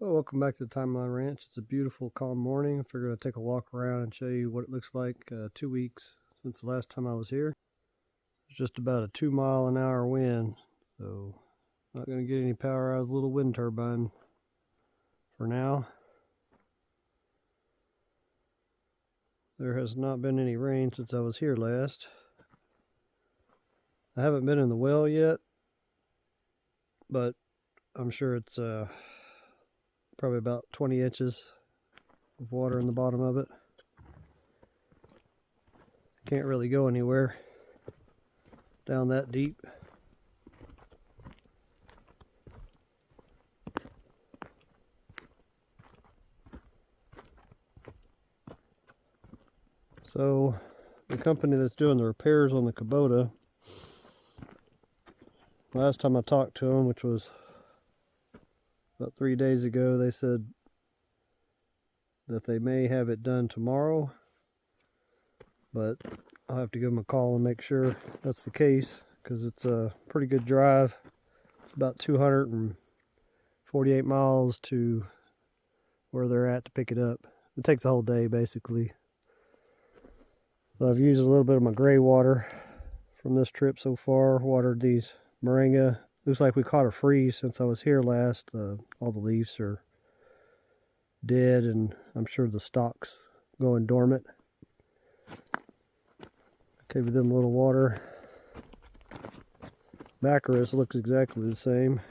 Well, welcome back to the Timeline Ranch. It's a beautiful, calm morning. I figured I'd take a walk around and show you what it looks like 2 weeks since the last time I was here. It's just about a 2-mile-an-hour wind, so not going to get any power out of the little wind turbine for now. There has not been any rain since I was here last. I haven't been in the well yet, but I'm sure it's probably about 20 inches of water in the bottom of it. Can't really go anywhere down that deep. So the company that's doing the repairs on the Kubota, last time I talked to them, which was about 3 days ago, they said that they may have it done tomorrow, but I'll have to give them a call and make sure that's the case, because it's a pretty good drive. It's about 248 miles to where they're at to pick it up. It takes a whole day basically. So I've used a little bit of my gray water from this trip so far, watered these moringa. Looks like we caught a freeze since I was here last. All the leaves are dead, and I'm sure the stalk's going dormant. Gave them a little water. Baccharis looks exactly the same.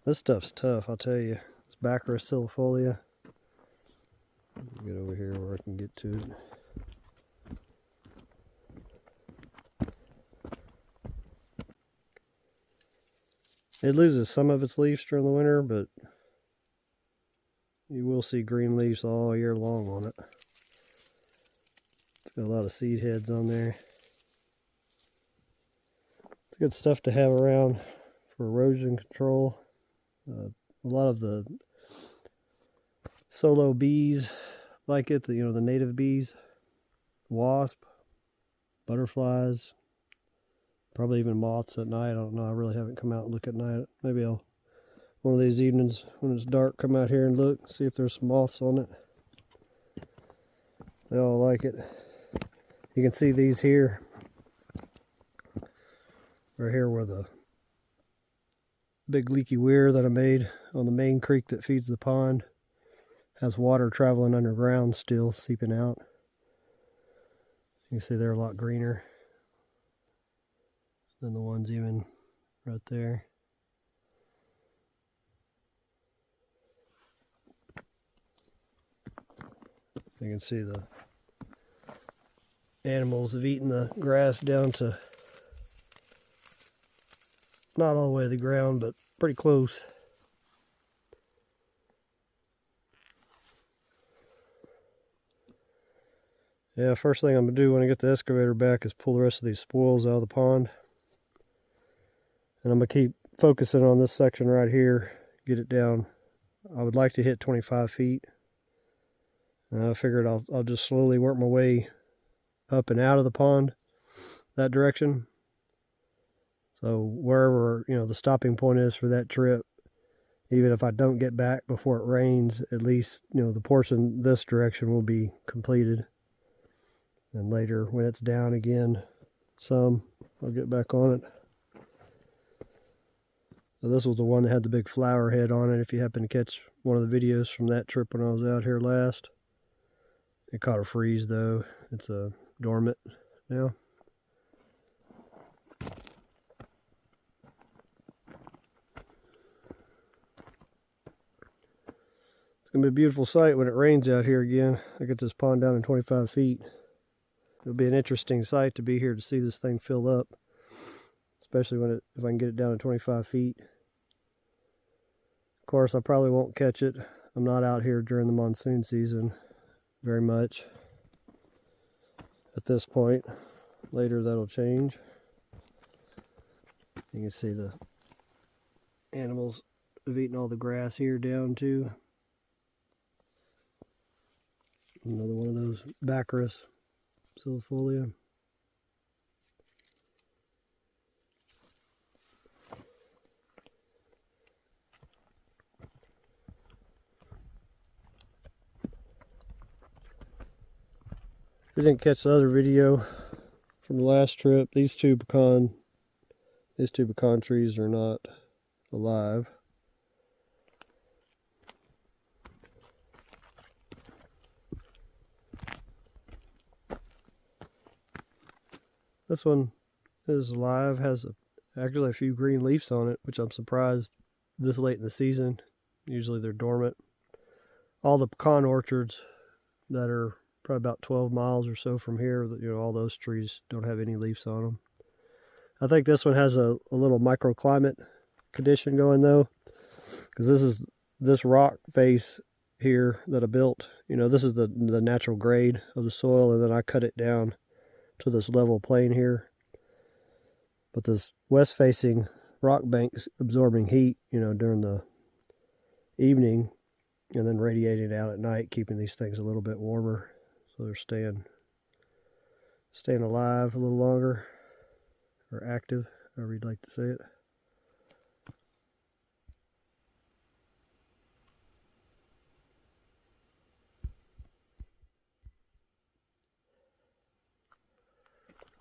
This stuff's tough, I'll tell you. It's Baccharis silifolia. Get over here where I can get to it. It loses some of its leaves during the winter, but you will see green leaves all year long on it. It's got a lot of seed heads on there. It's good stuff to have around for erosion control. A lot of the solo bees like it, the native bees, wasp, butterflies, probably even moths at night. I don't know. I really haven't come out and look at night. Maybe I'll, one of these evenings when it's dark, come out here and look, see if there's some moths on it. They all like it. You can see these here. Right here where the big leaky weir that I made on the main creek that feeds the pond has water traveling underground still seeping out. You can see they're a lot greener than the ones even right there. You can see the animals have eaten the grass down to not all the way to the ground, but pretty close. Yeah, first thing I'm going to do when I get the excavator back is pull the rest of these spoils out of the pond. And I'm going to keep focusing on this section right here, get it down. I would like to hit 25 feet. And I figured I'll just slowly work my way up and out of the pond that direction. So wherever, the stopping point is for that trip, even if I don't get back before it rains, at least, the portion this direction will be completed. And later, when it's down again some, I'll get back on it. So this was the one that had the big flower head on it. If you happen to catch one of the videos from that trip when I was out here last. It caught a freeze though. It's dormant now. It's going to be a beautiful sight when it rains out here again. I get this pond down in 25 feet. It'll be an interesting sight to be here to see this thing fill up. Especially if I can get it down to 25 feet. Of course, I probably won't catch it. I'm not out here during the monsoon season very much. At this point, later that'll change. You can see the animals have eaten all the grass here down too. Another one of those Baccharis silifolia. If you didn't catch the other video from the last trip, these two pecan trees are not alive. This one is alive, has actually a few green leaves on it, which I'm surprised this late in the season. Usually they're dormant. All the pecan orchards that are probably about 12 miles or so from here, you know, all those trees don't have any leaves on them. I think this one has a little microclimate condition going though, because this rock face here that I built, you know, this is the natural grade of the soil, and then I cut it down to this level plane here. But this west facing rock bank is absorbing heat, you know, during the evening, and then radiating out at night, keeping these things a little bit warmer, so they're staying alive a little longer, or active, however you'd like to say it.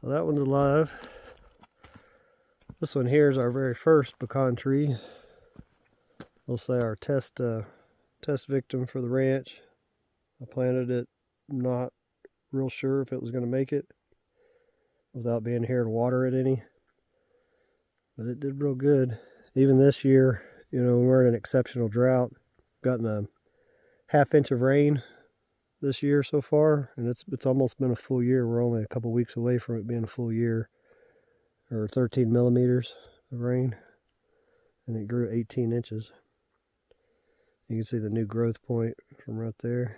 Well, that one's alive. This one here is our very first pecan tree. We'll say our test victim for the ranch. I planted it not real sure if it was going to make it without being here to water it any, but it did real good. Even this year, you know, we're in an exceptional drought. Gotten a ½ inch of rain this year so far, and it's almost been a full year. We're only a couple weeks away from it being a full year, or 13 millimeters of rain, and it grew 18 inches. You can see the new growth point from right there.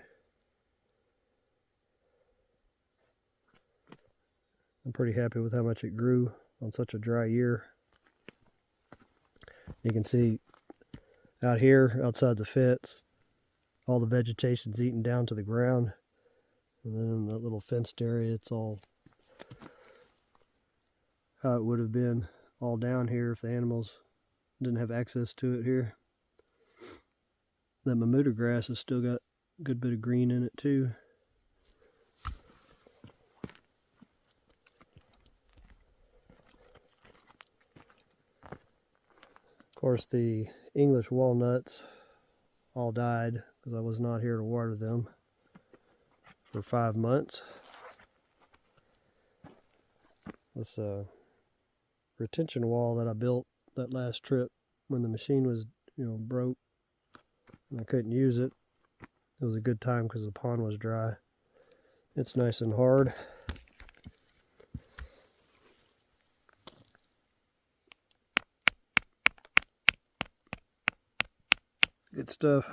I'm pretty happy with how much it grew on such a dry year. You can see out here outside the fence, all the vegetation's eaten down to the ground. And then in that little fenced area, it's all how it would have been all down here if the animals didn't have access to it here. That Mamuta grass has still got a good bit of green in it too. Of course, the English walnuts all died because I was not here to water them for 5 months. This retention wall that I built that last trip when the machine was, you know, broke and I couldn't use it. It was a good time because the pond was dry. It's nice and hard. Good stuff.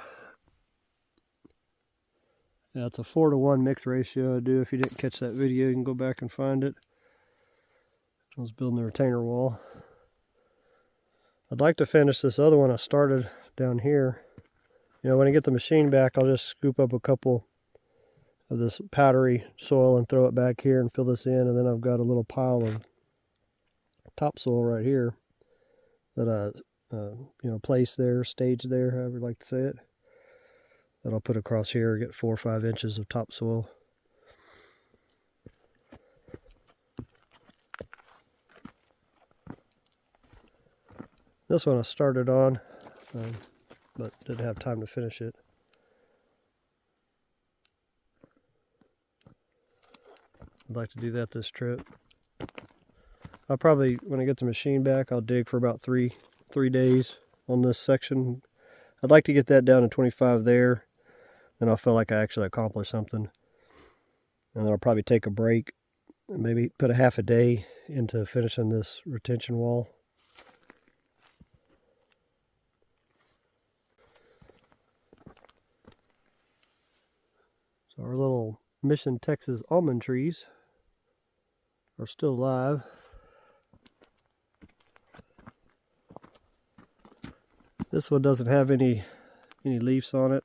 Yeah, it's a 4-to-1 mix ratio I do. If you didn't catch that video, you can go back and find it. I was building the retainer wall. I'd like to finish this other one I started down here. You know, when I get the machine back, I'll just scoop up a couple of this powdery soil and throw it back here and fill this in, and then I've got a little pile of topsoil right here that I you know, place there, stage there, however you like to say it, that I'll put across here, get 4 or 5 inches of topsoil. This one I started on, but didn't have time to finish it. I'd like to do that this trip. I'll probably, when I get the machine back, I'll dig for about three days on this section. I'd like to get that down to 25 there, and I'll feel like I actually accomplished something. And then I'll probably take a break and maybe put a half a day into finishing this retention wall. So our little Mission, Texas almond trees are still alive. This one doesn't have any leaves on it,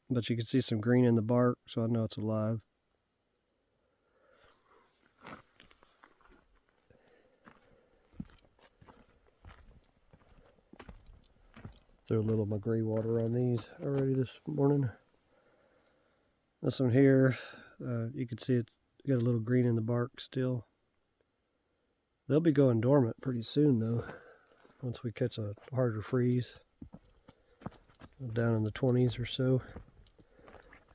but you can see some green in the bark, so I know it's alive. Threw a little of my gray water on these already this morning. This one here, you can see got a little green in the bark still. They'll be going dormant pretty soon though, once we catch a harder freeze. Down in the 20s or so.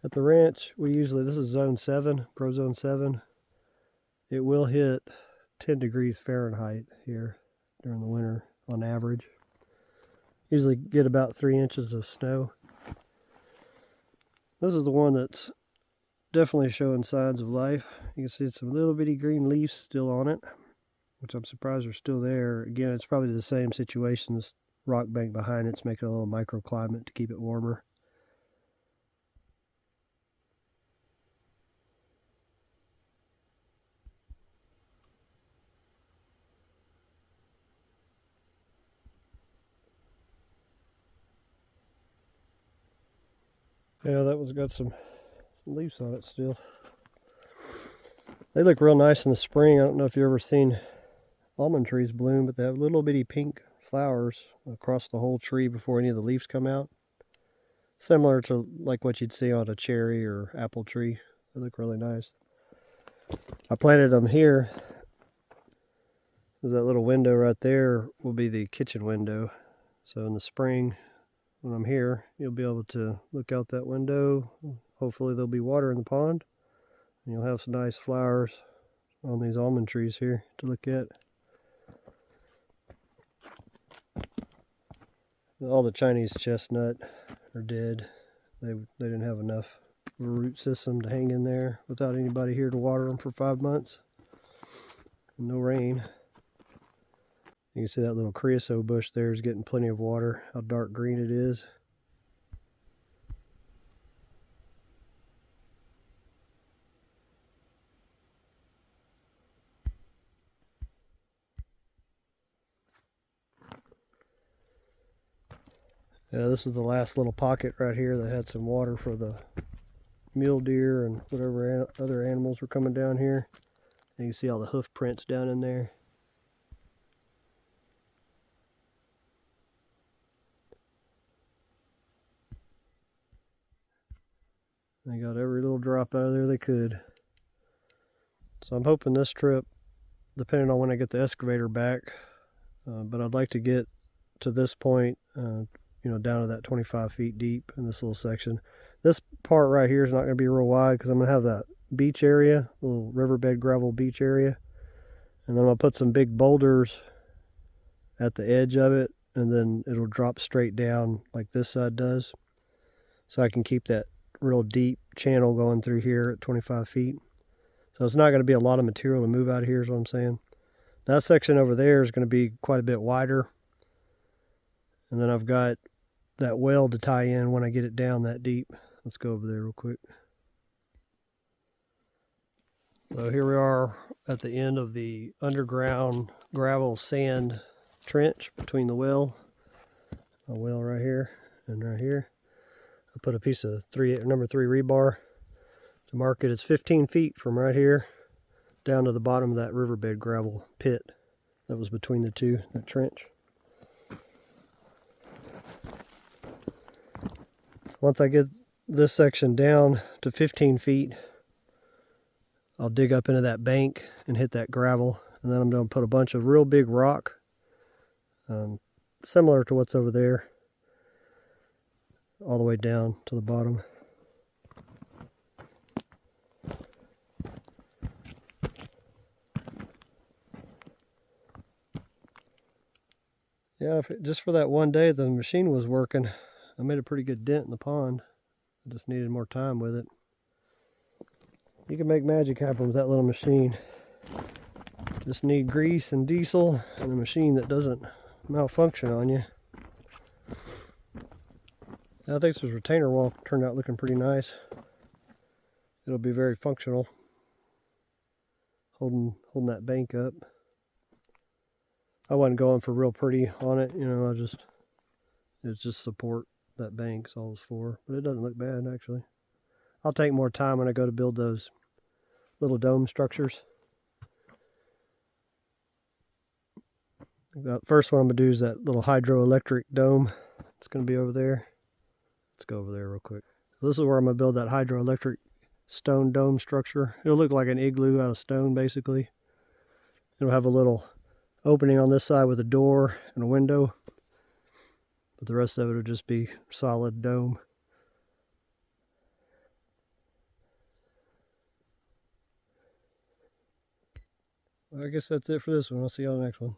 At the ranch, we usually, this is zone 7, grow zone 7. It will hit 10 degrees Fahrenheit here during the winter on average. Usually get about 3 inches of snow. This is the one that's definitely showing signs of life. You can see some little bitty green leaves still on it, which I'm surprised are still there. Again, it's probably the same situation. This rock bank behind it's making a little microclimate to keep it warmer. Yeah, that one's got some leaves on it still. They look real nice in the spring. I don't know if you've ever seen almond trees bloom, but they have little bitty pink flowers across the whole tree before any of the leaves come out. Similar to like what you'd see on a cherry or apple tree. They look really nice. I planted them here. There's that little window right there will be the kitchen window. So in the spring, when I'm here, you'll be able to look out that window. Hopefully there'll be water in the pond. And you'll have some nice flowers on these almond trees here to look at. All the Chinese chestnut are dead. They didn't have enough of a root system to hang in there without anybody here to water them for 5 months. And no rain. You can see that little creosote bush there is getting plenty of water, how dark green it is. Yeah, this is the last little pocket right here that had some water for the mule deer and whatever other animals were coming down here. And you can see all the hoof prints down in there. They got every little drop out of there they could. So I'm hoping this trip, depending on when I get the excavator back, but I'd like to get to this point, you know, down to that 25 feet deep in this little section. This part right here is not going to be real wide because I'm going to have that beach area, little riverbed gravel beach area. And then I'm going to put some big boulders at the edge of it, and then it'll drop straight down like this side does. So I can keep that real deep channel going through here at 25 feet. So it's not going to be a lot of material to move out of here is what I'm saying. That section over there is going to be quite a bit wider. And then I've got that well to tie in when I get it down that deep. Let's go over there real quick. So here we are at the end of the underground gravel sand trench between the well. A well right here and right here. I put a piece of number 3 rebar to mark it. It's 15 feet from right here down to the bottom of that riverbed gravel pit that was between the two, that trench. Once I get this section down to 15 feet, I'll dig up into that bank and hit that gravel, and then I'm going to put a bunch of real big rock, similar to what's over there, all the way down to the bottom. Yeah, just for that one day the machine was working, I made a pretty good dent in the pond. I just needed more time with it. You can make magic happen with that little machine. Just need grease and diesel and a machine that doesn't malfunction on you. And I think this retainer wall turned out looking pretty nice. It'll be very functional, holding that bank up. I wasn't going for real pretty on it, you know. It's just support that bank's all it's for, but it doesn't look bad actually. I'll take more time when I go to build those little dome structures. The first one I'm gonna do is that little hydroelectric dome. It's gonna be over there. Let's go over there real quick. So this is where I'm gonna build that hydroelectric stone dome structure. It'll look like an igloo out of stone, basically. It'll have a little opening on this side with a door and a window, but the rest of it will just be solid dome. Well, I guess that's it for this one. I'll see y'all next one.